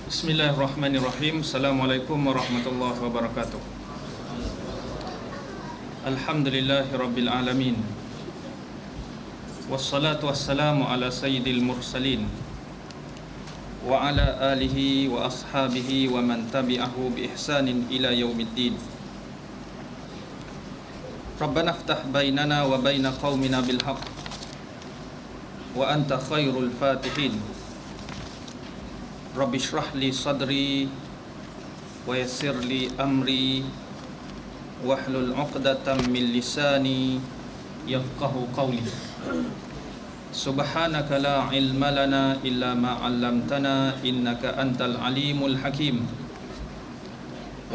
Bismillahirrahmanirrahim. Assalamualaikum warahmatullahi wabarakatuh. Alhamdulillahirabbil alamin. Wassalatu wassalamu ala sayyidil mursalin wa ala alihi wa ashabihi wa man tabi'ahu bi ihsanin ila yaumiddin. Rabbana iftah bainana wa baina qaumina bil haqq wa anta khairul fatihin. Rabbi shrah li sadri wa yassir li amri wahlul 'uqdatam min lisani yafqahu qawli. Subhanaka la ilma lana illa ma 'allamtana innaka antal alimul hakim.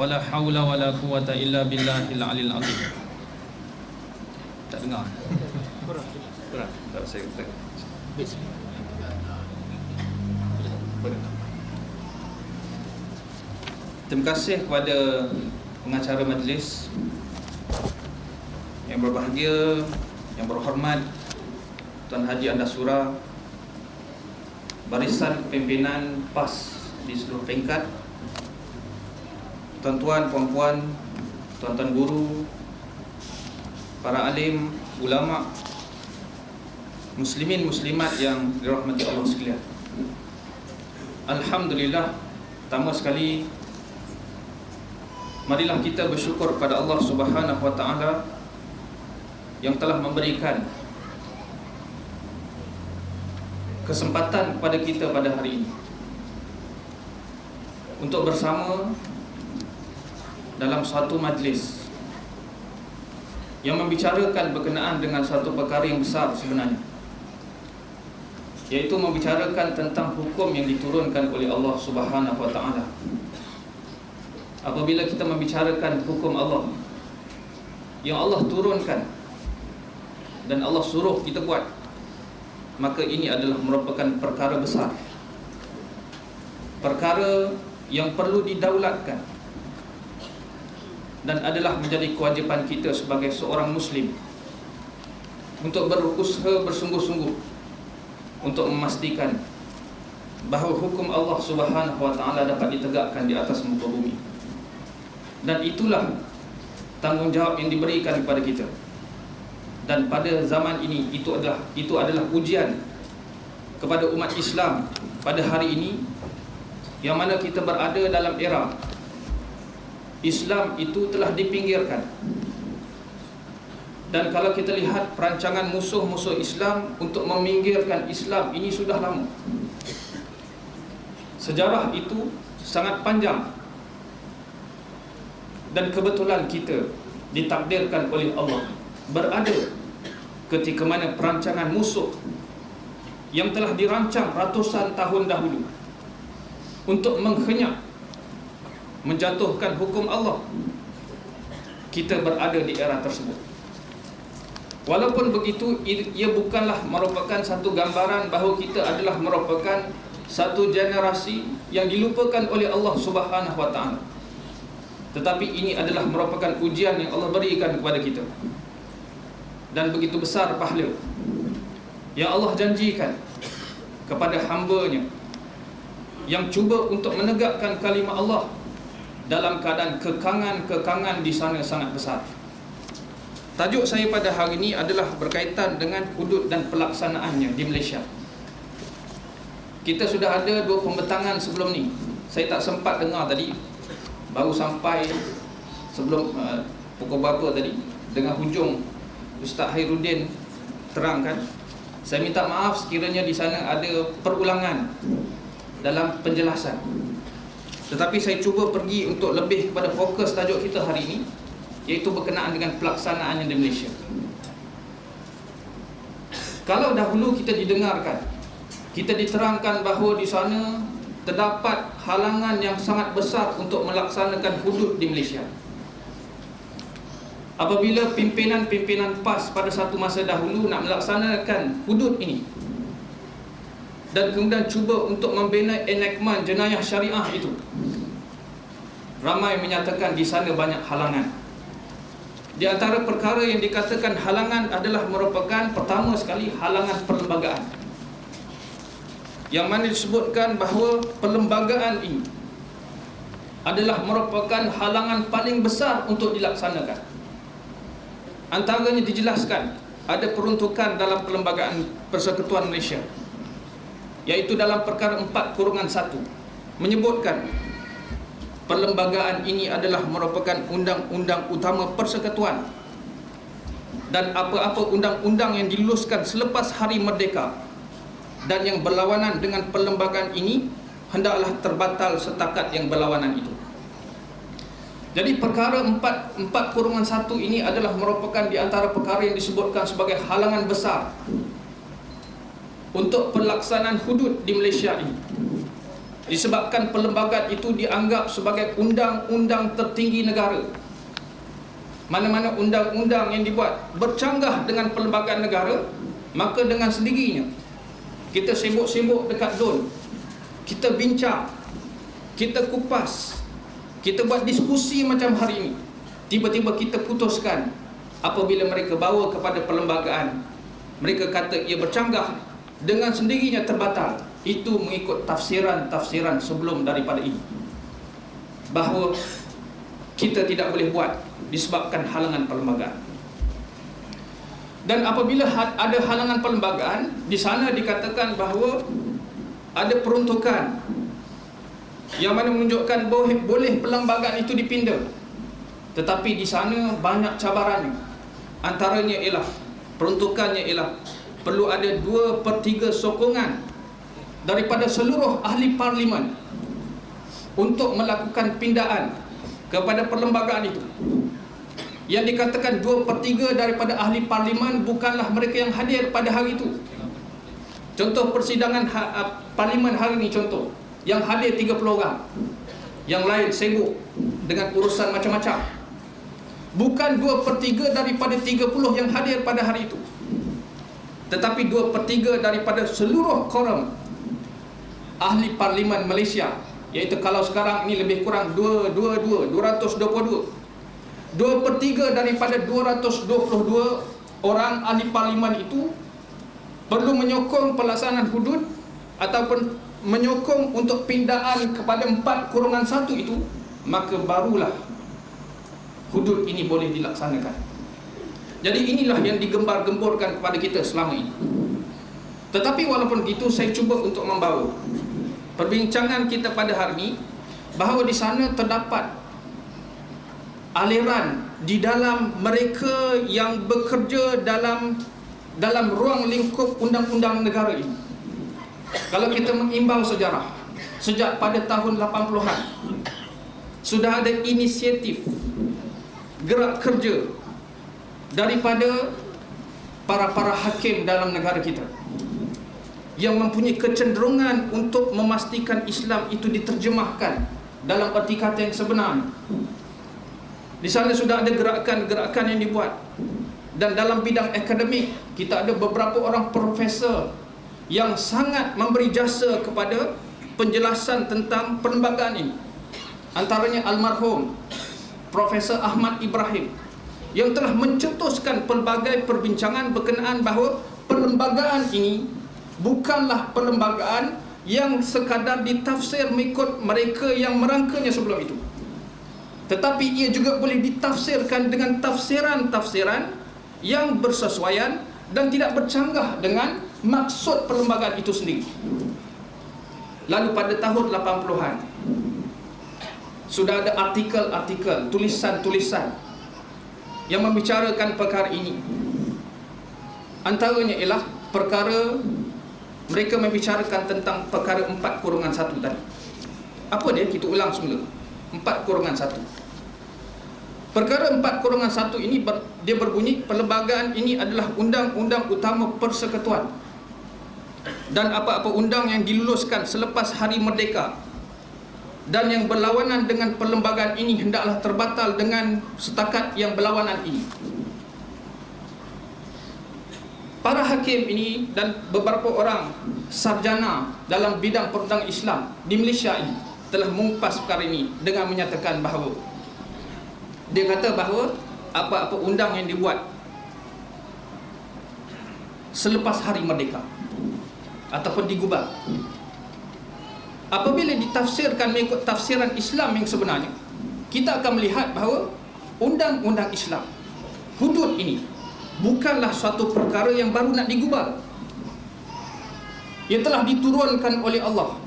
Wala haula wala quwata illa billahil aliyil azim. Tak dengar. Kurang. Tak saya kata. Terima kasih kepada pengacara majlis yang berbahagia, yang berhormat Tuan Haji Andasura, barisan kepimpinan PAS di seluruh tingkat, tuan-tuan, puan-puan, tuan-tuan guru, para alim, ulama, muslimin muslimat yang dirahmati Allah sekalian. Alhamdulillah, pertama sekali marilah kita bersyukur kepada Allah Subhanahu wa taala yang telah memberikan kesempatan kepada kita pada hari ini untuk bersama dalam satu majlis yang membicarakan berkenaan dengan satu perkara yang besar sebenarnya, iaitu membicarakan tentang hukum yang diturunkan oleh Allah Subhanahu wa taala. Apabila kita membicarakan hukum Allah yang Allah turunkan dan Allah suruh kita buat, maka ini adalah merupakan perkara besar, perkara yang perlu didaulatkan, dan adalah menjadi kewajipan kita sebagai seorang Muslim untuk berusaha bersungguh-sungguh untuk memastikan bahawa hukum Allah Subhanahu wa taala dapat ditegakkan di atas muka bumi. Dan itulah tanggungjawab yang diberikan kepada kita. Dan pada zaman ini itu adalah ujian kepada umat Islam pada hari ini, yang mana kita berada dalam era Islam itu telah dipinggirkan. Dan kalau kita lihat perancangan musuh-musuh Islam untuk meminggirkan Islam ini sudah lama. Sejarah itu sangat panjang. Dan kebetulan kita ditakdirkan oleh Allah berada ketika mana perancangan musuh yang telah dirancang ratusan tahun dahulu untuk menghenyak, menjatuhkan hukum Allah, kita berada di era tersebut. Walaupun begitu, ia bukanlah merupakan satu gambaran bahawa kita adalah merupakan satu generasi yang dilupakan oleh Allah Subhanahu wa taala. Tetapi ini adalah merupakan ujian yang Allah berikan kepada kita. Dan begitu besar pahala yang Allah janjikan kepada hamba-Nya yang cuba untuk menegakkan kalimah Allah dalam keadaan kekangan di sana sangat besar. Tajuk saya pada hari ini adalah berkaitan dengan hudud dan pelaksanaannya di Malaysia. Kita sudah ada 2 pembentangan sebelum ni. Saya tak sempat dengar tadi, baru sampai sebelum pukul berapa tadi, dengan hujung Ustaz Khairuddin terangkan. Saya minta maaf sekiranya di sana ada perulangan dalam penjelasan, tetapi saya cuba pergi untuk lebih kepada fokus tajuk kita hari ini, iaitu berkenaan dengan pelaksanaannya di Malaysia. Kalau dahulu kita didengarkan, kita diterangkan bahawa di sana terdapat halangan yang sangat besar untuk melaksanakan hudud di Malaysia. Apabila pimpinan-pimpinan PAS pada satu masa dahulu nak melaksanakan hudud ini dan kemudian cuba untuk membina enakmen jenayah syariah itu, ramai menyatakan di sana banyak halangan. Di antara perkara yang dikatakan halangan adalah merupakan pertama sekali halangan perlembagaan. yang mana disebutkan bahawa perlembagaan ini adalah merupakan halangan paling besar untuk dilaksanakan. Antaranya dijelaskan ada peruntukan dalam Perlembagaan Persekutuan Malaysia, iaitu dalam perkara 4/1 menyebutkan perlembagaan ini adalah merupakan undang-undang utama persekutuan, dan apa-apa undang-undang yang diluluskan selepas Hari Merdeka dan yang berlawanan dengan perlembagaan ini hendaklah terbatal setakat yang berlawanan itu. Jadi perkara 4/1 ini adalah merupakan di antara perkara yang disebutkan sebagai halangan besar untuk pelaksanaan hudud di Malaysia ini. Disebabkan perlembagaan itu dianggap sebagai undang-undang tertinggi negara. Mana-mana undang-undang yang dibuat bercanggah dengan perlembagaan negara, maka dengan sendirinya kita sibuk-sibuk dekat DUN, kita bincang, kita kupas, kita buat diskusi macam hari ini, tiba-tiba kita putuskan apabila mereka bawa kepada perlembagaan, mereka kata ia bercanggah, dengan sendirinya terbatal. Itu mengikut tafsiran-tafsiran sebelum daripada ini, bahawa kita tidak boleh buat disebabkan halangan perlembagaan. Dan apabila ada halangan perlembagaan, di sana dikatakan bahawa ada peruntukan yang mana menunjukkan boleh perlembagaan itu dipinda. Tetapi di sana banyak cabarannya. Antaranya ialah, peruntukannya ialah perlu ada 2/3 sokongan daripada seluruh ahli parlimen untuk melakukan pindaan kepada perlembagaan itu. Yang dikatakan 2/3 daripada ahli parlimen bukanlah mereka yang hadir pada hari itu. Contoh persidangan parlimen hari ini, contoh yang hadir 30 orang, yang lain sibuk dengan urusan macam-macam. Bukan 2/3 daripada 30 yang hadir pada hari itu, tetapi 2/3 daripada seluruh quorum ahli parlimen Malaysia, iaitu kalau sekarang ini lebih kurang 222 2/3 daripada 222 orang ahli parlimen itu perlu menyokong pelaksanaan hudud ataupun menyokong untuk pindaan kepada 4/1 itu, maka barulah hudud ini boleh dilaksanakan. Jadi inilah yang digembar-gemborkan kepada kita selama ini. Tetapi walaupun begitu, saya cuba untuk membawa perbincangan kita pada hari ini bahawa di sana terdapat aliran di dalam mereka yang bekerja dalam ruang lingkup undang-undang negara ini. Kalau kita mengimbau sejarah, sejak pada tahun 80-an sudah ada inisiatif gerak kerja daripada para hakim dalam negara kita yang mempunyai kecenderungan untuk memastikan Islam itu diterjemahkan dalam erti kata yang sebenar. Di sana sudah ada gerakan-gerakan yang dibuat. Dan dalam bidang akademik, kita ada beberapa orang profesor yang sangat memberi jasa kepada penjelasan tentang perlembagaan ini. Antaranya almarhum Profesor Ahmad Ibrahim, yang telah mencetuskan pelbagai perbincangan berkenaan bahawa perlembagaan ini bukanlah perlembagaan yang sekadar ditafsir mengikut mereka yang merangkanya sebelum itu, tetapi ia juga boleh ditafsirkan dengan tafsiran-tafsiran yang bersesuaian dan tidak bercanggah dengan maksud perlembagaan itu sendiri. Lalu pada tahun 80-an sudah ada artikel-artikel, tulisan-tulisan yang membicarakan perkara ini. Antaranya ialah perkara mereka membicarakan tentang perkara 4/1 tadi. Apa dia? Kita ulang semula. 4/1. Perkara 4/1 ini dia berbunyi, perlembagaan ini adalah undang-undang utama persekutuan, dan apa-apa undang yang diluluskan selepas Hari Merdeka dan yang berlawanan dengan perlembagaan ini hendaklah terbatal dengan setakat yang berlawanan ini. Para hakim ini dan beberapa orang sarjana dalam bidang perundangan Islam di Malaysia ini telah mengupas perkara ini dengan menyatakan bahawa, dia kata bahawa apa-apa undang yang dibuat selepas Hari Merdeka ataupun digubal apabila ditafsirkan mengikut tafsiran Islam yang sebenarnya, kita akan melihat bahawa undang-undang Islam, hudud ini bukanlah suatu perkara yang baru nak digubal. Ia telah diturunkan oleh Allah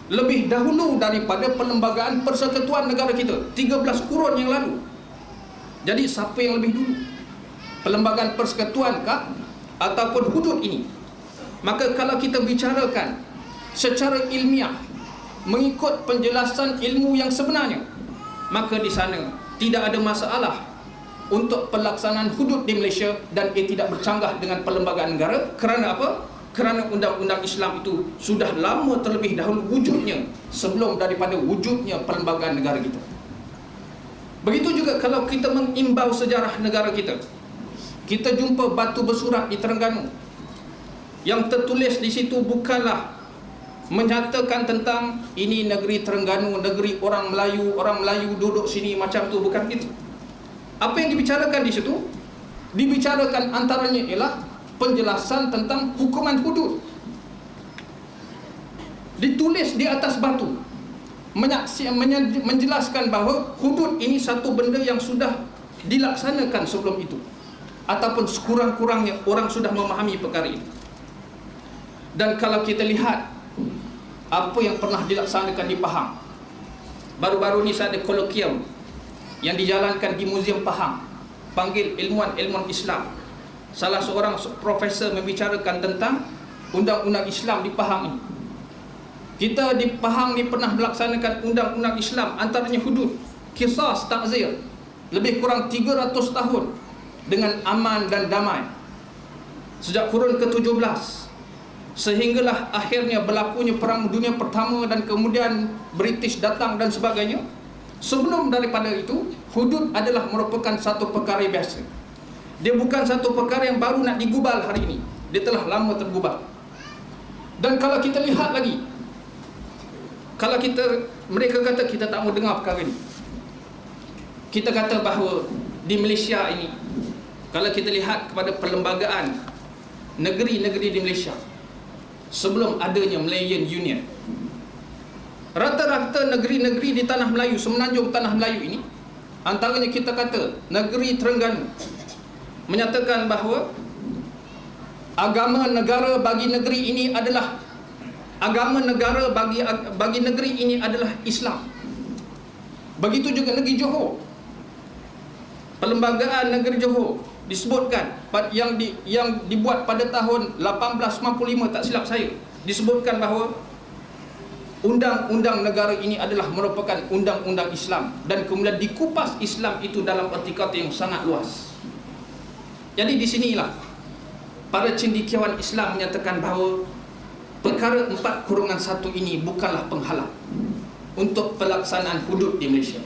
lebih dahulu daripada Perlembagaan Persekutuan Negara kita 13 kurun yang lalu. Jadi siapa yang lebih dulu, Perlembagaan Persekutuan kah ataupun hudud ini? Maka kalau kita bicarakan secara ilmiah mengikut penjelasan ilmu yang sebenarnya, maka di sana tidak ada masalah untuk pelaksanaan hudud di Malaysia, dan ia tidak bercanggah dengan perlembagaan negara. Kerana apa? Kerana undang-undang Islam itu sudah lama terlebih dahulu wujudnya sebelum daripada wujudnya perlembagaan negara kita. Begitu juga kalau kita mengimbau sejarah negara kita, kita jumpa batu bersurat di Terengganu yang tertulis di situ bukanlah menyatakan tentang ini negeri Terengganu, negeri orang Melayu duduk sini macam tu, bukan itu. Apa yang dibicarakan di situ? Dibicarakan antaranya ialah penjelasan tentang hukuman hudud. Ditulis di atas batu, menjelaskan bahawa hudud ini satu benda yang sudah dilaksanakan sebelum itu, ataupun sekurang-kurangnya orang sudah memahami perkara ini. Dan kalau kita lihat apa yang pernah dilaksanakan di Pahang, baru-baru ni saya ada kolokium yang dijalankan di Muzium Pahang, panggil ilmuwan-ilmuwan Islam. Salah seorang profesor membicarakan tentang undang-undang Islam di Pahang ini. Kita di Pahang ni pernah melaksanakan undang-undang Islam, antaranya hudud, qisas, ta'zir, lebih kurang 300 tahun dengan aman dan damai sejak kurun ke-17, sehinggalah akhirnya berlakunya Perang Dunia Pertama dan kemudian British datang dan sebagainya. Sebelum daripada itu, hudud adalah merupakan satu perkara biasa. Dia bukan satu perkara yang baru nak digubal hari ini. Dia telah lama tergubal. Dan kalau kita lihat lagi, kalau mereka kata kita tak mau dengar perkara ini, kita kata bahawa di Malaysia ini, kalau kita lihat kepada perlembagaan negeri-negeri di Malaysia sebelum adanya Malayan Union, rata-rata negeri-negeri di Tanah Melayu, semenanjung Tanah Melayu ini, antaranya kita kata negeri Terengganu, menyatakan bahawa agama negara bagi negeri ini adalah bagi negeri ini adalah Islam. Begitu juga negeri Johor, Perlembagaan Negeri Johor disebutkan yang dibuat pada tahun 1855, tak silap saya, disebutkan bahawa undang-undang negara ini adalah merupakan undang-undang Islam, dan kemudian dikupas Islam itu dalam erti kata yang sangat luas. Jadi di sinilah para cendekiawan Islam menyatakan bahawa perkara 4/1 ini bukanlah penghalang untuk pelaksanaan hudud di Malaysia.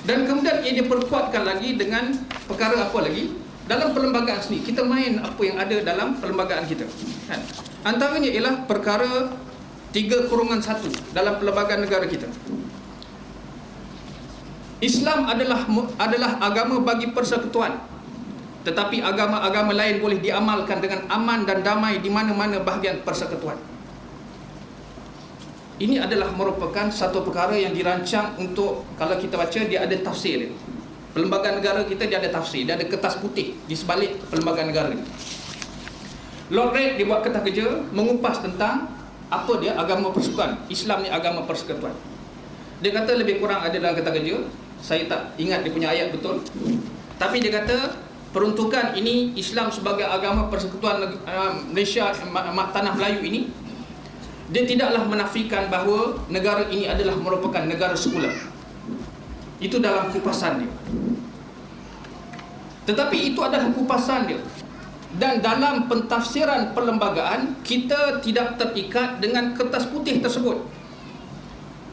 Dan kemudian ia diperkuatkan lagi dengan perkara apa lagi? Dalam perlembagaan sendiri, kita main apa yang ada dalam perlembagaan kita. Antaranya ialah perkara 3/1 dalam perlembagaan negara kita. Islam adalah agama bagi persekutuan, tetapi agama-agama lain boleh diamalkan dengan aman dan damai di mana-mana bahagian persekutuan. Ini adalah merupakan satu perkara yang dirancang untuk, kalau kita baca, dia ada tafsir dia. Perlembagaan negara kita dia ada tafsir, dia ada kertas putih di sebalik perlembagaan negara ini. Lord Reid dia buat kertas kerja mengupas tentang apa dia agama persekutuan. Islam ni agama persekutuan. Dia kata lebih kurang ada dalam kertas kerja, saya tak ingat dia punya ayat betul, tapi dia kata peruntukan ini Islam sebagai agama persekutuan Malaysia, Tanah Melayu ini, dia tidaklah menafikan bahawa negara ini adalah merupakan negara sekular. Itu dalam kupasan dia. Tetapi itu adalah kupasan dia. Dan dalam pentafsiran perlembagaan, kita tidak terikat dengan kertas putih tersebut.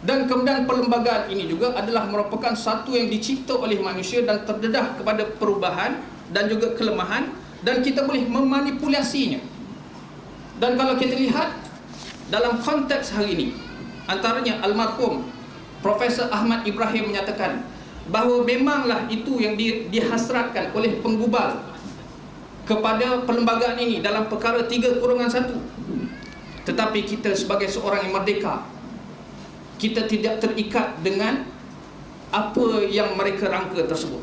Dan kemudian perlembagaan ini juga adalah merupakan satu yang dicipta oleh manusia dan terdedah kepada perubahan dan juga kelemahan, dan kita boleh memanipulasinya. Dan kalau kita lihat dalam konteks hari ini, antaranya almarhum Profesor Ahmad Ibrahim menyatakan bahawa memanglah itu yang dihasratkan oleh penggubal kepada perlembagaan ini dalam perkara 3/1. Tetapi kita sebagai seorang yang merdeka, kita tidak terikat dengan apa yang mereka rangka tersebut.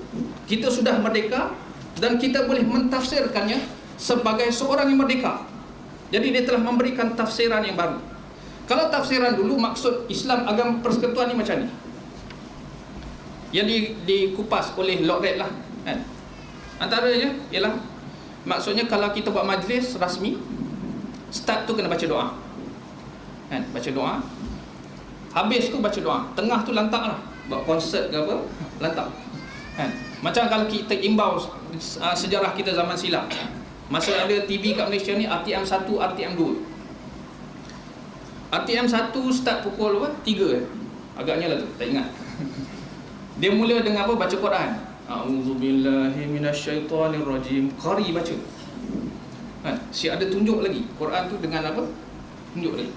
Kita sudah merdeka dan kita boleh mentafsirkannya sebagai seorang yang merdeka. Jadi dia telah memberikan tafsiran yang baru. Kalau tafsiran dulu, maksud Islam agama persekutuan ni macam ni, yang dikupas oleh Lord Reid lah kan. Antaranya ialah, maksudnya kalau kita buat majlis rasmi, start tu kena baca doa kan, baca doa. Habis tu baca doa. Tengah tu lantak lah, buat konsert ke apa, lantak kan. Macam kalau kita imbau sejarah kita zaman silam, masa ada TV kat Malaysia ni, RTM 1, RTM 2. RTM 1 start pukul apa? 3 agaknya lah tu, tak ingat. Dia mula dengan apa? Baca Quran. A'udzubillahi minasyaitonirrajim. Qari baca kan? Si ada tunjuk lagi Quran tu dengan apa? Tunjuk lagi.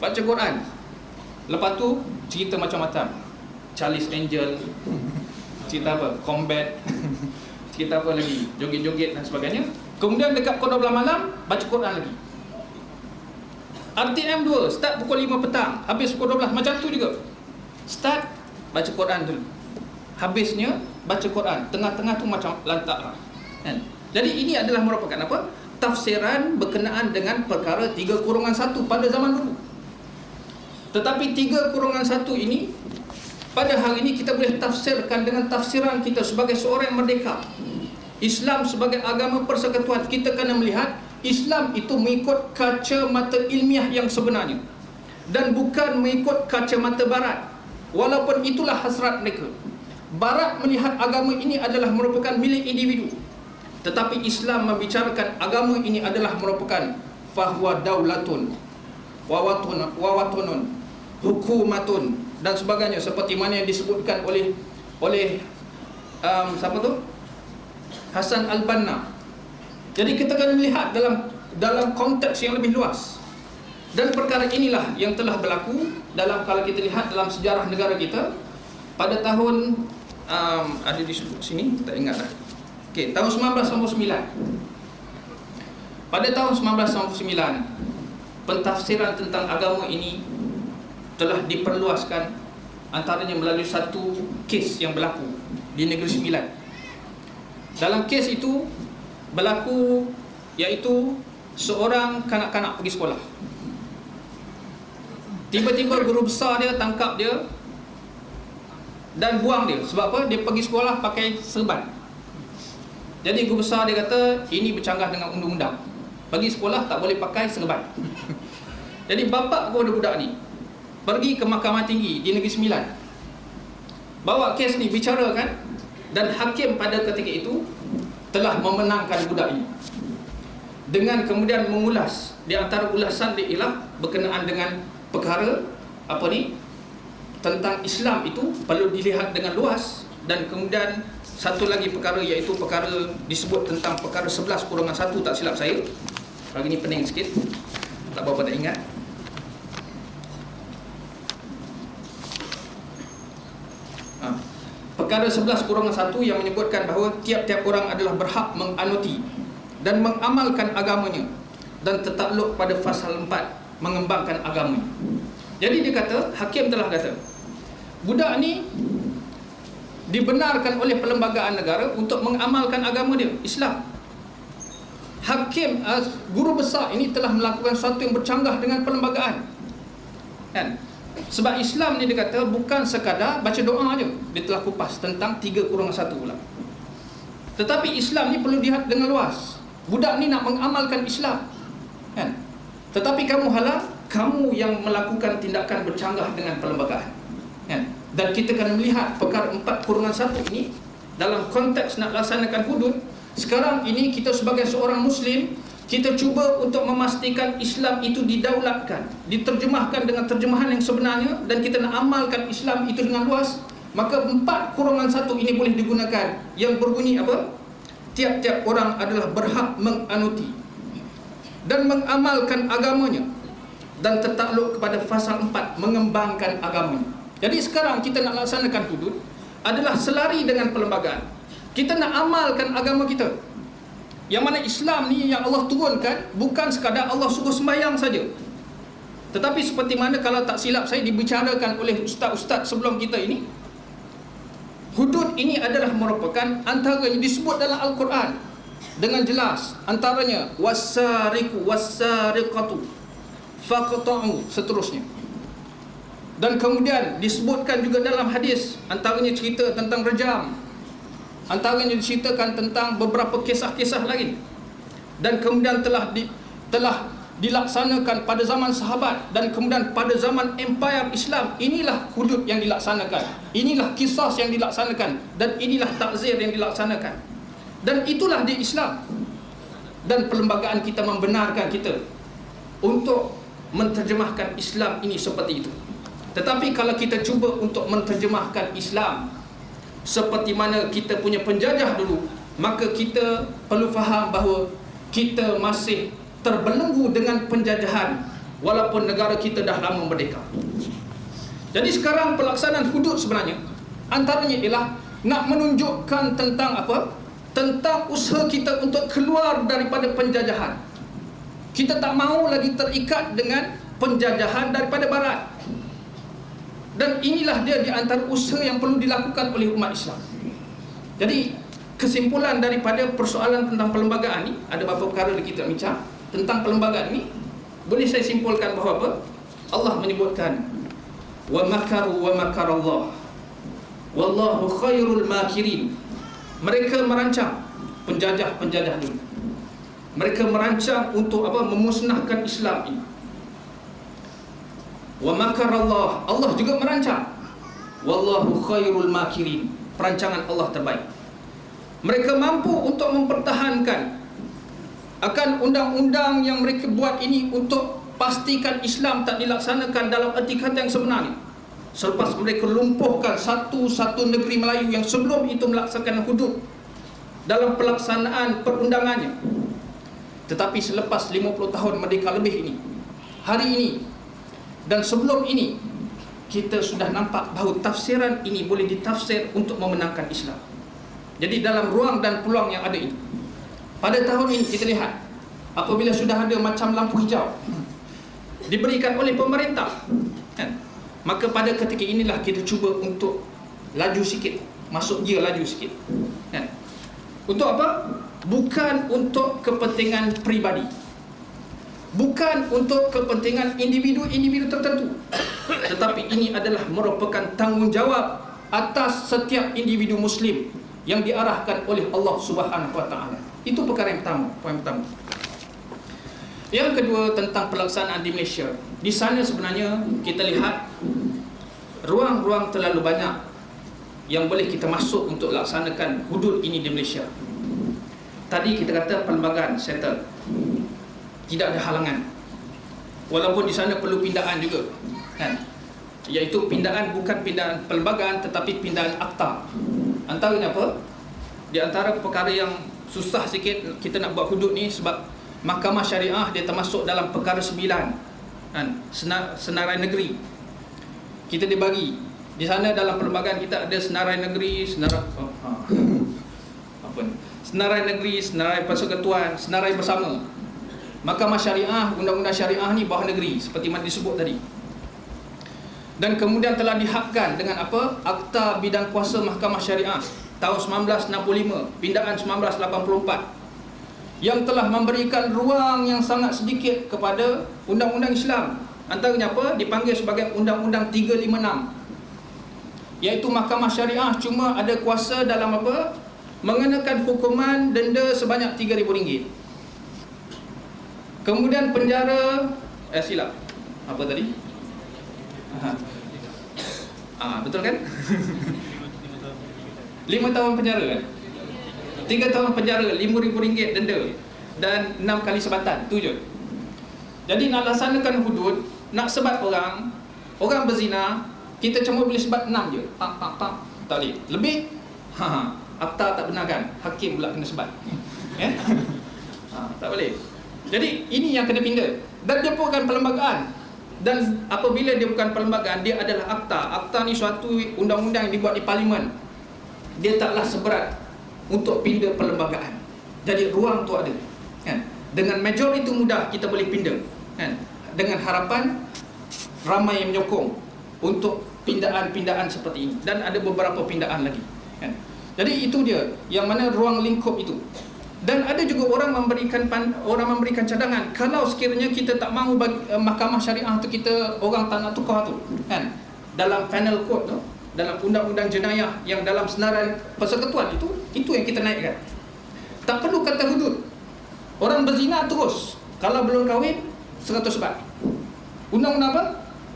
Baca Quran. Lepas tu cerita macam-macam. Charlie's Angel, cerita apa? Combat, cerita apa lagi? Joget-joget dan sebagainya. Kemudian dekat pukul 12 malam baca Quran lagi. RTM 2 start pukul 5 petang, habis pukul 12, macam tu juga. Start baca Quran dulu, habisnya baca Quran, tengah-tengah tu macam lantak lah kan? Jadi ini adalah merupakan apa? Tafsiran berkenaan dengan perkara 3/1 pada zaman dulu. Tetapi 3/1 ini pada hari ini kita boleh tafsirkan dengan tafsiran kita sebagai seorang yang merdeka. Islam sebagai agama persekutuan, kita kena melihat Islam itu mengikut kacamata ilmiah yang sebenarnya dan bukan mengikut kacamata barat. Walaupun itulah hasrat mereka. Barat melihat agama ini adalah merupakan milik individu, tetapi Islam membicarakan agama ini adalah merupakan fahuwa daulatun wawatunun hukumatun dan sebagainya, seperti mana yang disebutkan oleh siapa tu? Hasan Al-Banna. Jadi kita akan melihat dalam konteks yang lebih luas. Dan perkara inilah yang telah berlaku dalam, kalau kita lihat dalam sejarah negara kita pada tahun ada disebut sini, tak ingat dah. Okey, tahun 1999. Pada tahun 1999, pentafsiran tentang agama ini telah diperluaskan, antaranya melalui satu kes yang berlaku di Negeri Sembilan. Dalam kes itu berlaku iaitu seorang kanak-kanak pergi sekolah. Tiba-tiba guru besar dia tangkap dia dan buang dia. Sebab apa? Dia pergi sekolah pakai serban. Jadi guru besar dia kata ini bercanggah dengan undang-undang. Pergi sekolah tak boleh pakai serban. Jadi bapa kepada budak ni pergi ke Mahkamah Tinggi di Negeri Sembilan, bawa kes ni, bicarakan, dan hakim pada ketika itu telah memenangkan budak ini. Dengan kemudian mengulas, di antara ulasan dia ialah berkenaan dengan perkara apa ni, tentang Islam itu perlu dilihat dengan luas. Dan kemudian satu lagi perkara, iaitu perkara disebut tentang perkara 11/1, tak silap saya. Hari ni pening sikit, tak berapa tak ingat. Perkara 11/1 yang menyebutkan bahawa tiap-tiap orang adalah berhak menganuti dan mengamalkan agamanya dan tertakluk pada fasal 4, mengembangkan agama. Jadi dia kata, hakim telah kata, budak ni dibenarkan oleh perlembagaan negara untuk mengamalkan agama dia, Islam. Hakim, guru besar ini telah melakukan sesuatu yang bercanggah dengan perlembagaan kan? Sebab Islam ni dia kata bukan sekadar baca doa aja. Dia telah kupas tentang 3/1 pula. Tetapi Islam ni perlu dilihat dengan luas. Budak ni nak mengamalkan Islam kan? Tetapi kamu halang, kamu yang melakukan tindakan bercanggah dengan perlembagaan kan? Dan kita akan melihat perkara 4/1 ini dalam konteks nak laksanakan hudud. Sekarang ini kita sebagai seorang Muslim, kita cuba untuk memastikan Islam itu didaulatkan, diterjemahkan dengan terjemahan yang sebenarnya, dan kita nak amalkan Islam itu dengan luas. Maka 4/1 ini boleh digunakan, yang berbunyi apa? Tiap-tiap orang adalah berhak menganuti dan mengamalkan agamanya dan tertakluk kepada fasal 4, mengembangkan agamanya. Jadi sekarang kita nak laksanakan hudud adalah selari dengan perlembagaan. Kita nak amalkan agama kita. Yang mana Islam ni yang Allah turunkan bukan sekadar Allah suruh sembahyang saja. Tetapi seperti mana kalau tak silap saya dibicarakan oleh ustaz-ustaz sebelum kita ini, hudud ini adalah merupakan antara yang disebut dalam Al-Quran dengan jelas, antaranya was-sariqu was-sariqatu faqta'u, seterusnya. Dan kemudian disebutkan juga dalam hadis, antaranya cerita tentang rejam, antaranya diceritakan tentang beberapa kisah-kisah lain. Dan kemudian telah dilaksanakan pada zaman sahabat, dan kemudian pada zaman Empire Islam. Inilah hudud yang dilaksanakan, inilah kisah yang dilaksanakan, dan inilah takzir yang dilaksanakan. Dan itulah di Islam. Dan perlembagaan kita membenarkan kita untuk menterjemahkan Islam ini seperti itu. Tetapi kalau kita cuba untuk menterjemahkan Islam seperti mana kita punya penjajah dulu, maka kita perlu faham bahawa kita masih terbelenggu dengan penjajahan walaupun negara kita dah lama merdeka. Jadi sekarang pelaksanaan hudud sebenarnya antaranya ialah nak menunjukkan tentang apa? Tentang usaha kita untuk keluar daripada penjajahan. Kita tak mahu lagi terikat dengan penjajahan daripada barat. Dan inilah dia di antara usaha yang perlu dilakukan oleh umat Islam. Jadi kesimpulan daripada persoalan tentang perlembagaan ni, ada beberapa perkara yang kita bincang tentang perlembagaan ni, boleh saya simpulkan bahawa apa? Allah menyebutkan wa makaru wa makarallah wallahu khairul makirin. Mereka merancang, penjajah-penjajah dulu, mereka merancang untuk apa? Memusnahkan Islam ini. Wa makarallah, Allah juga merancang. Wallahu khairul makirin, perancangan Allah terbaik. Mereka mampu untuk mempertahankan akan undang-undang yang mereka buat ini untuk pastikan Islam tak dilaksanakan dalam erti kata yang sebenarnya. Selepas mereka lumpuhkan satu-satu negeri Melayu yang sebelum itu melaksanakan hudud dalam pelaksanaan perundangannya. Tetapi selepas 50 tahun merdeka lebih ini, hari ini dan sebelum ini, kita sudah nampak bahawa tafsiran ini boleh ditafsir untuk memenangkan Islam. Jadi dalam ruang dan peluang yang ada ini, pada tahun ini kita lihat apabila sudah ada macam lampu hijau diberikan oleh pemerintah, kan? Maka pada ketika inilah kita cuba untuk laju sikit, masuk gear laju sikit, kan? Untuk apa? Bukan untuk kepentingan peribadi, bukan untuk kepentingan individu-individu tertentu, tetapi ini adalah merupakan tanggungjawab atas setiap individu Muslim yang diarahkan oleh Allah Subhanahu Wa Taala. Itu perkara yang pertama, poin pertama. Yang kedua tentang pelaksanaan di Malaysia. Di sana sebenarnya kita lihat ruang-ruang terlalu banyak yang boleh kita masuk untuk laksanakan hudud ini di Malaysia. Tadi kita kata perlembagaan settle, tidak ada halangan. Walaupun di sana perlu pindaan juga, kan? Iaitu pindaan, bukan pindaan perlembagaan tetapi pindaan akta. Antaranya apa? Di antara perkara yang susah sikit kita nak buat hudud ni sebab Mahkamah Syariah dia termasuk dalam perkara 9, kan? Senarai negeri. Kita dibagi di sana dalam perlembagaan kita ada senarai negeri, senarai negeri, senarai persekutuan, senarai bersama. Mahkamah Syariah, undang-undang syariah ni bawah negeri seperti mana disebut tadi. Dan kemudian telah dihakkan dengan apa? Akta Bidang Kuasa Mahkamah Syariah tahun 1965, pindaan 1984, yang telah memberikan ruang yang sangat sedikit kepada undang-undang Islam. Antaranya apa? Dipanggil sebagai Undang-Undang 356, iaitu Mahkamah Syariah cuma ada kuasa dalam apa? Mengenakan hukuman denda sebanyak RM3,000. Kemudian penjara, silap, apa tadi? Betul kan? 5 tahun penjara kan? 3 tahun penjara, RM5,000 denda, dan 6 kali sebatan, tu je. Jadi nak laksanakan hudud, nak sebat orang berzina, kita cuma boleh sebat 6 je. Tak boleh. Lebih, akta tak benarkan, hakim pula kena sebat. Ya? Tak boleh. Jadi ini yang kena pindah. Dan dia bukan perlembagaan. Dan apabila dia bukan perlembagaan, dia adalah akta. Akta ni suatu undang-undang yang dibuat di parlimen. Dia taklah seberat untuk pindah perlembagaan. Jadi ruang tu ada, kan? Dengan major itu mudah kita boleh pindah, kan? Dengan harapan ramai yang menyokong untuk pindaan-pindaan seperti ini, dan ada beberapa pindaan lagi, kan? Jadi itu dia yang mana ruang lingkup itu. Dan ada juga orang memberikan cadangan, kalau sekiranya kita tak mahu bagi, mahkamah syariah tu, kita orang tak nak tukar tu, kan, dalam penal code tu, dalam undang-undang jenayah yang dalam senarai persekutuan itu yang kita naikkan. Tak perlu kata hudud. Orang berzina terus, kalau belum kahwin 100 bat. Undang-undang apa?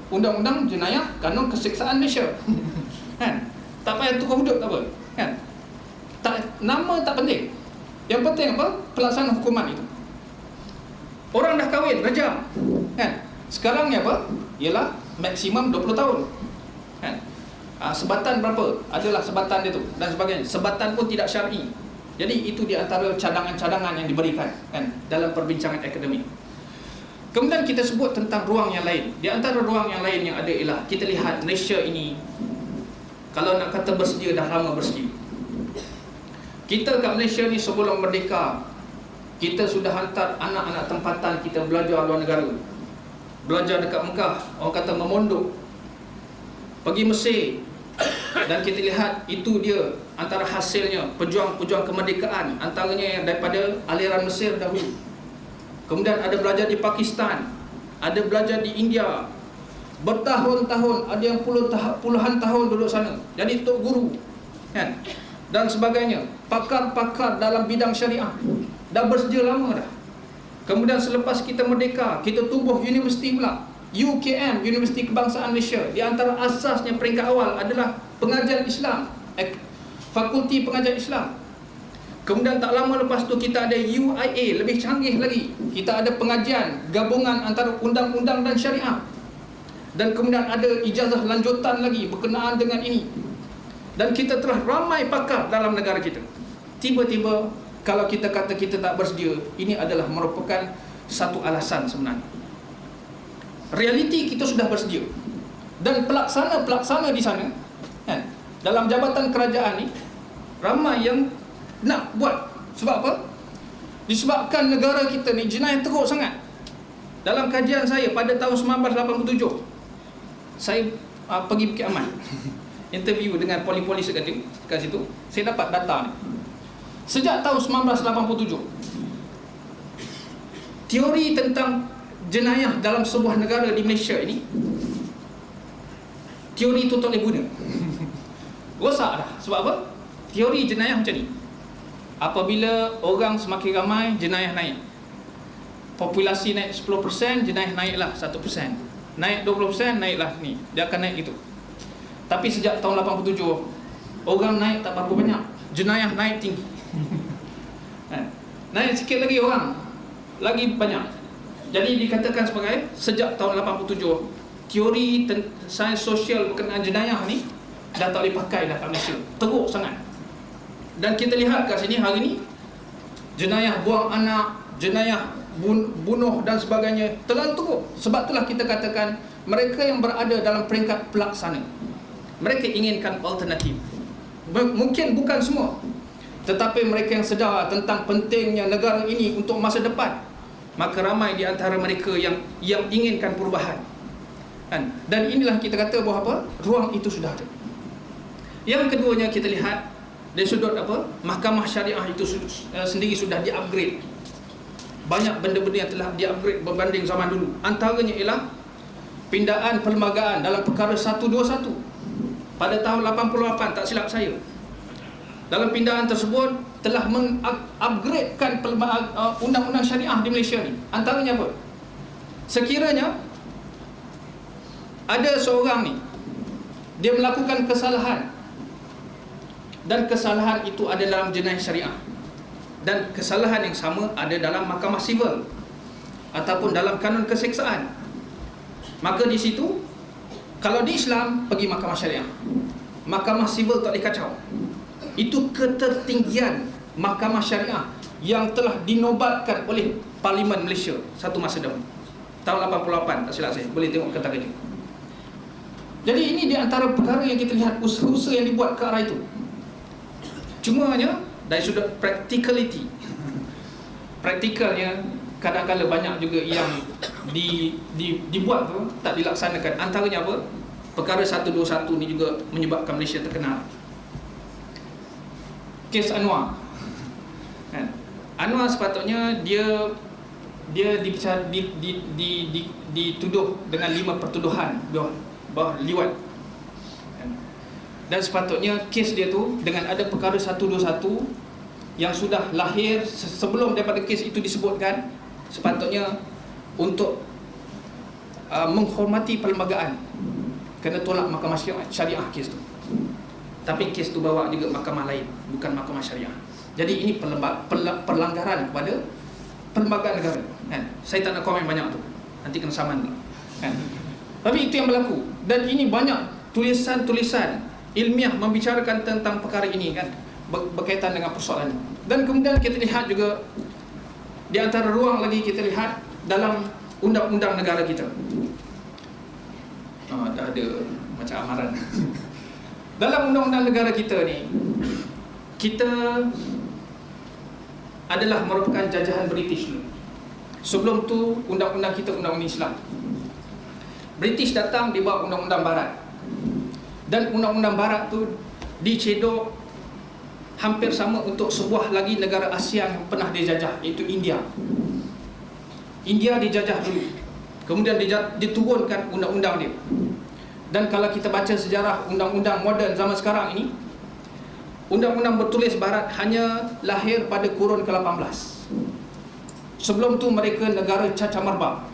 Undang-undang jenayah kanun keseksaan Malaysia. Kan? Tak payah tukar hudud tak apa, kan? Nama tak penting. Yang penting apa? Pelaksanaan hukuman itu. Orang dah kahwin, rejam, kan? Sekarang ni apa? Ialah maksimum 20 tahun, kan? Sebatan berapa? Adalah sebatan dia tu dan sebagainya. Sebatan pun tidak syar'i. Jadi itu di antara cadangan-cadangan yang diberikan, kan, dalam perbincangan akademik. Kemudian kita sebut tentang ruang yang lain. Di antara ruang yang lain yang ada ialah kita lihat Malaysia ini, kalau nak kata bersedia, dah lama bersedia. Kita kat Malaysia ni sebelum merdeka, kita sudah hantar anak-anak tempatan kita belajar luar negara. Belajar dekat Mekah, orang kata memondok, pergi Mesir. Dan kita lihat itu dia antara hasilnya pejuang-pejuang kemerdekaan, antaranya yang daripada aliran Mesir dahulu. Kemudian ada belajar di Pakistan, ada belajar di India, bertahun-tahun, ada yang puluhan tahun duduk sana jadi tok guru, kan, dan sebagainya. Pakar-pakar dalam bidang syariah dah bersedia lama dah. Kemudian selepas kita merdeka, kita tubuh universiti pula, UKM, Universiti Kebangsaan Malaysia. Di antara asasnya peringkat awal adalah pengajian Islam, fakulti pengajian Islam. Kemudian tak lama lepas tu kita ada UIA, lebih canggih lagi. Kita ada pengajian gabungan antara undang-undang dan syariah. Dan kemudian ada ijazah lanjutan lagi berkenaan dengan ini. Dan kita telah ramai pakar dalam negara kita. Tiba-tiba kalau kita kata kita tak bersedia, ini adalah merupakan satu alasan sebenarnya. Realiti kita sudah bersedia. Dan pelaksana-pelaksana di sana, kan, dalam jabatan kerajaan ni ramai yang nak buat. Sebab apa? Disebabkan negara kita ni jenayah teruk sangat. Dalam kajian saya pada tahun 1987, saya pergi Bukit Aman interview dengan polis-polis kat situ. Saya dapat data ni. Sejak tahun 1987, teori tentang jenayah dalam sebuah negara di Malaysia ini, teori itu tak boleh guna. Rosak dah. Sebab apa? Teori jenayah macam ni. Apabila orang semakin ramai, jenayah naik. Populasi naik 10%, jenayah naiklah 1%. Naik 20%, naiklah ni. Dia akan naik itu. Tapi sejak tahun 87, orang naik tak berapa banyak, jenayah naik tinggi. Naik sikit lagi orang, lagi banyak. Jadi dikatakan sebagai sejak tahun 87, teori sains sosial berkenaan jenayah ni dah tak boleh pakai dah kat Malaysia. Teruk sangat. Dan kita lihat kat sini hari ni, jenayah buang anak, jenayah bunuh dan sebagainya terlalu teruk. Sebab itulah kita katakan mereka yang berada dalam peringkat pelaksana, mereka inginkan alternatif. Mungkin bukan semua, tetapi mereka yang sedar tentang pentingnya negara ini untuk masa depan, maka ramai di antara mereka yang inginkan perubahan, kan? Dan inilah kita kata bahawa apa? Ruang itu sudah ada. Yang keduanya kita lihat dari sudut apa? Mahkamah syariah itu sendiri sudah di-upgrade. Banyak benda-benda yang telah di-upgrade berbanding zaman dulu. Antaranya ialah pindaan perlembagaan dalam perkara 121 pada tahun 88, tak silap saya. Dalam pindaan tersebut telah mengupgradekan undang-undang syariah di Malaysia ni. Antaranya apa? Sekiranya ada seorang ni, dia melakukan kesalahan, dan kesalahan itu ada dalam jenayah syariah, dan kesalahan yang sama ada dalam mahkamah sivil ataupun dalam kanun keseksaan, maka di situ, kalau di Islam pergi mahkamah syariah, mahkamah sivil tak dikacau. Itu ketertinggian mahkamah syariah yang telah dinobatkan oleh Parlimen Malaysia satu masa dahulu, tahun 88, tak silap saya, boleh tengok kata kerja. Jadi ini di antara perkara yang kita lihat usaha-usaha yang dibuat ke arah itu. Cuma hanya dari sudut practicality, praktikalnya kadang-kadang banyak juga yang dibuat tu tak dilaksanakan. Antaranya apa? Perkara 121 ni juga menyebabkan Malaysia terkenal. Kes Anwar, kan? Anwar sepatutnya dia dituduh dengan 5 pertuduhan bawah liwat, kan? Dan sepatutnya kes dia tu dengan ada perkara 121 yang sudah lahir sebelum daripada kes itu disebutkan, sepatutnya untuk menghormati perlembagaan kena tolak mahkamah syariah kes tu. Tapi kes tu bawa juga mahkamah lain, bukan mahkamah syariah. Jadi ini perlanggaran kepada perlembagaan negara, kan? Saya tak nak komen banyak tu, nanti kena saman, kan? Tapi itu yang berlaku. Dan ini banyak tulisan-tulisan ilmiah membicarakan tentang perkara ini, kan, berkaitan dengan persoalan. Dan kemudian kita lihat juga di antara ruang lagi kita lihat dalam undang-undang negara kita. Dah ada macam amaran. Dalam undang-undang negara kita ni, kita adalah merupakan jajahan British dulu. Sebelum tu undang-undang kita undang-undang Islam. British datang dibawa undang-undang barat. Dan undang-undang barat tu dicedok hampir sama untuk sebuah lagi negara Asia yang pernah dijajah, iaitu India. India dijajah dulu, kemudian diturunkan undang-undang dia. Dan kalau kita baca sejarah undang-undang moden zaman sekarang ini, undang-undang bertulis barat hanya lahir pada kurun ke-18. Sebelum tu mereka negara cacar merbak.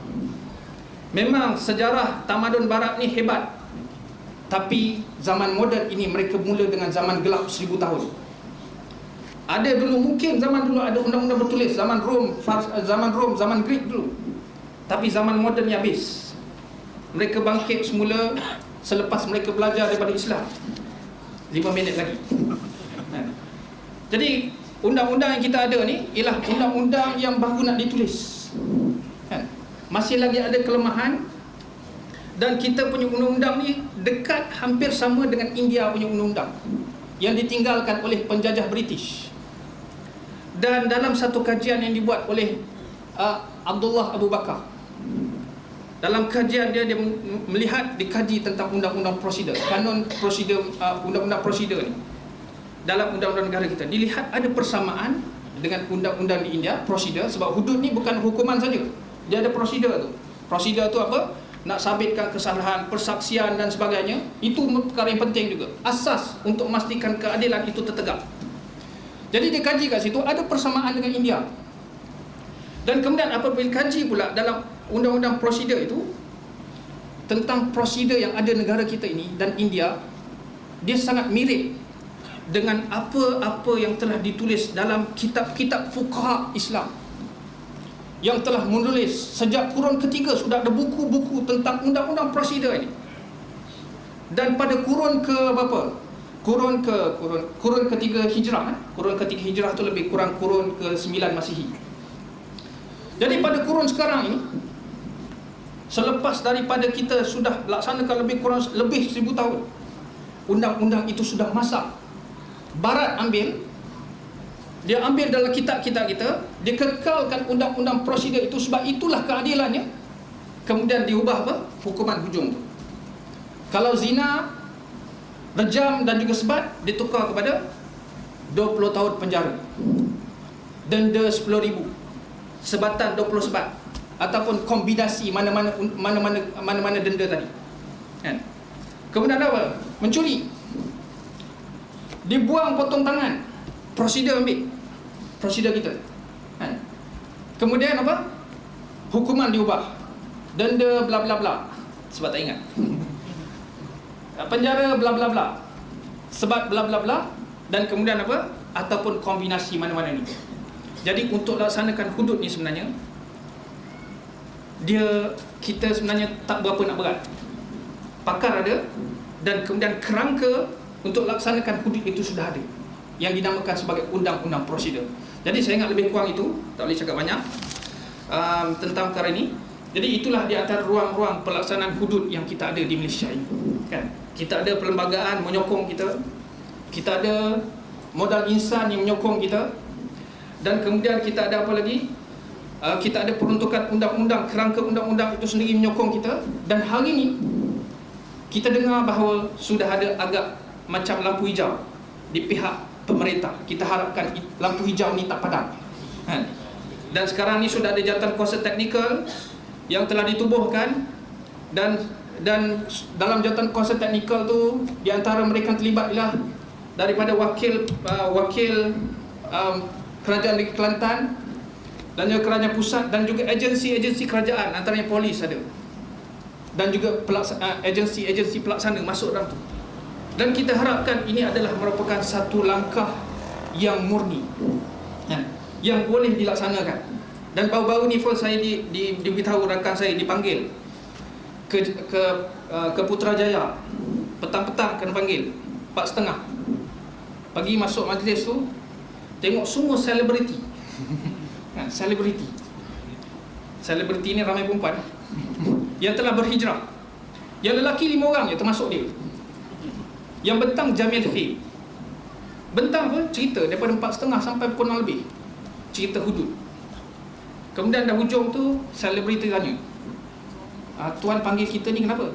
Memang sejarah tamadun barat ni hebat, tapi zaman moden ini mereka mula dengan zaman gelap 1000 tahun. Ada dulu, mungkin zaman dulu ada undang-undang bertulis, zaman Rom, zaman Greek dulu. Tapi zaman moden ni habis. Mereka bangkit semula selepas mereka belajar daripada Islam. 5 minit lagi. Jadi undang-undang yang kita ada ni ialah undang-undang yang baru nak ditulis, kan? Masih lagi ada kelemahan. Dan kita punya undang-undang ni dekat hampir sama dengan India punya undang-undang yang ditinggalkan oleh penjajah British. Dan dalam satu kajian yang dibuat oleh Abdullah Abu Bakar, dalam kajian dia melihat, dikaji tentang undang-undang prosedur, kanon prosedur, undang-undang prosedur ni dalam undang-undang negara kita, dilihat ada persamaan dengan undang-undang di India, prosedur. Sebab hudud ni bukan hukuman saja, dia ada prosedur tu. Prosedur tu apa? Nak sabitkan kesalahan, persaksian dan sebagainya. Itu perkara yang penting juga, asas untuk memastikan keadilan itu tertegak. Jadi dia kaji kat situ, ada persamaan dengan India. Dan kemudian apabila kaji pula dalam undang-undang prosedur itu tentang prosedur yang ada negara kita ini dan India, dia sangat mirip dengan apa-apa yang telah ditulis dalam kitab-kitab fuqaha Islam yang telah menulis sejak kurun ketiga. Sudah ada buku-buku tentang undang-undang prosedur ini. Dan pada kurun ke berapa? Kurun ketiga Hijrah, kurun ketiga Hijrah tu lebih kurang kurun ke-9 Masihi. Jadi pada kurun sekarang ini, selepas daripada kita sudah laksanakan lebih 1000 tahun, undang-undang itu sudah masak. Barat dia ambil dalam kitab-kitab kita, dia kekalkan undang-undang prosedur itu, sebab itulah keadilannya. Kemudian diubah apa? Hukuman hujung tu. Kalau zina, rejam dan juga sebat, ditukar kepada 20 tahun penjara, denda 10,000, sebatan 20 sebat, ataupun kombinasi mana-mana denda tadi, kan? Kemudian apa? Mencuri, dibuang potong tangan, prosedur ambil, prosedur kita, kan? Kemudian apa? Hukuman diubah, denda bla bla bla, sebab tak ingat, penjara bla bla bla, sebat bla bla bla, dan kemudian apa? Ataupun kombinasi mana-mana ni. Jadi untuk laksanakan hudud ni sebenarnya kita sebenarnya tak berapa nak berat. Pakar ada, dan kemudian kerangka untuk laksanakan hudud itu sudah ada, yang dinamakan sebagai undang-undang prosedur. Jadi saya ingat lebih kurang itu, tak boleh cakap banyak tentang perkara ini. Jadi itulah di antara ruang-ruang pelaksanaan hudud yang kita ada di Malaysia ini, kan? Kita ada perlembagaan menyokong kita, kita ada modal insan yang menyokong kita, dan kemudian kita ada apa lagi? kita ada peruntukan undang-undang, kerangka undang-undang itu sendiri menyokong kita. Dan hari ini kita dengar bahawa sudah ada agak macam lampu hijau di pihak pemerintah. Kita harapkan lampu hijau ni tak padam, kan? Dan sekarang ni sudah ada jawatan kuasa teknikal yang telah ditubuhkan, dan dalam jawatan kuasa teknikal tu, di antara mereka yang terlibat ialah daripada wakil kerajaan negeri Kelantan, dan juga kerajaan pusat, dan juga agensi-agensi kerajaan, antaranya polis ada, dan juga agensi-agensi pelaksana masuk dalam tu. Dan kita harapkan ini adalah merupakan satu langkah yang murni, yang boleh dilaksanakan. Dan baru-baru ni pun saya diberitahu rakan saya dipanggil ke Putrajaya, petang-petang kena panggil 4:30 pagi, masuk majlis tu tengok semua selebriti. Selebriti ni ramai perempuan yang telah berhijrah. Yang lelaki 5 orang je termasuk dia. Yang bentang Jamil Khair. Bentang pun cerita daripada 4:30 sampai pukul 6 lebih, cerita hudud. Kemudian dah hujung tu, selebriti tanya, tuan panggil kita ni kenapa?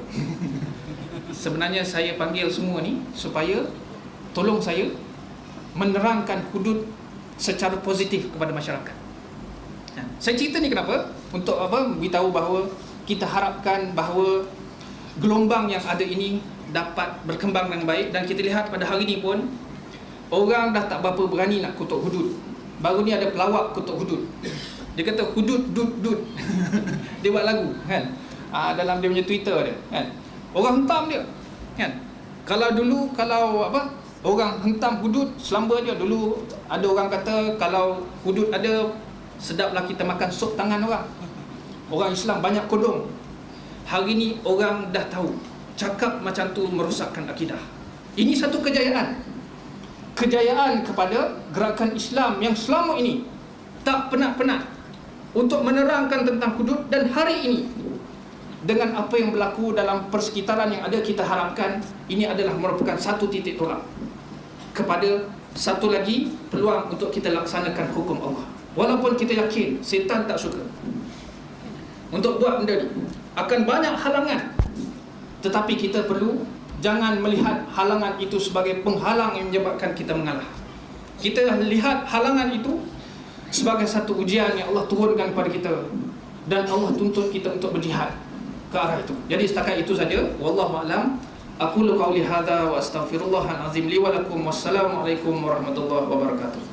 Sebenarnya saya panggil semua ni supaya tolong saya menerangkan hudud secara positif kepada masyarakat. Saya cerita ni kenapa? Untuk beritahu bahawa kita harapkan bahawa gelombang yang ada ini dapat berkembang dengan baik. Dan kita lihat pada hari ini pun orang dah tak berapa berani nak kutuk hudud. Baru ni ada pelawak kutuk hudud. Dia kata hudud dud. Dia buat lagu, kan? Dalam dia punya Twitter dia, kan? Orang hentam dia, kan? Kalau orang hentam hudud selamba je. Dulu ada orang kata kalau hudud ada, sedaplah kita makan sup tangan orang. Orang Islam banyak kodong. Hari ni orang dah tahu cakap macam tu merosakkan akidah. Ini satu kejayaan kepada gerakan Islam yang selama ini tak penat-penat untuk menerangkan tentang hudud. Dan hari ini dengan apa yang berlaku dalam persekitaran yang ada, kita harapkan ini adalah merupakan satu titik tolak kepada satu lagi peluang untuk kita laksanakan hukum Allah. Walaupun kita yakin setan tak suka untuk buat benda ni, akan banyak halangan, tetapi kita perlu jangan melihat halangan itu sebagai penghalang yang menyebabkan kita mengalah. Kita lihat halangan itu sebagai satu ujian yang Allah turunkan kepada kita, dan Allah tuntut kita untuk berjihad ke arah itu. Jadi setakat itu saja. Wallahu a'lam. Aqulu qawli hadza wa astaghfirullahal azim li wa lakum. Wassalamualaikum warahmatullahi wabarakatuh.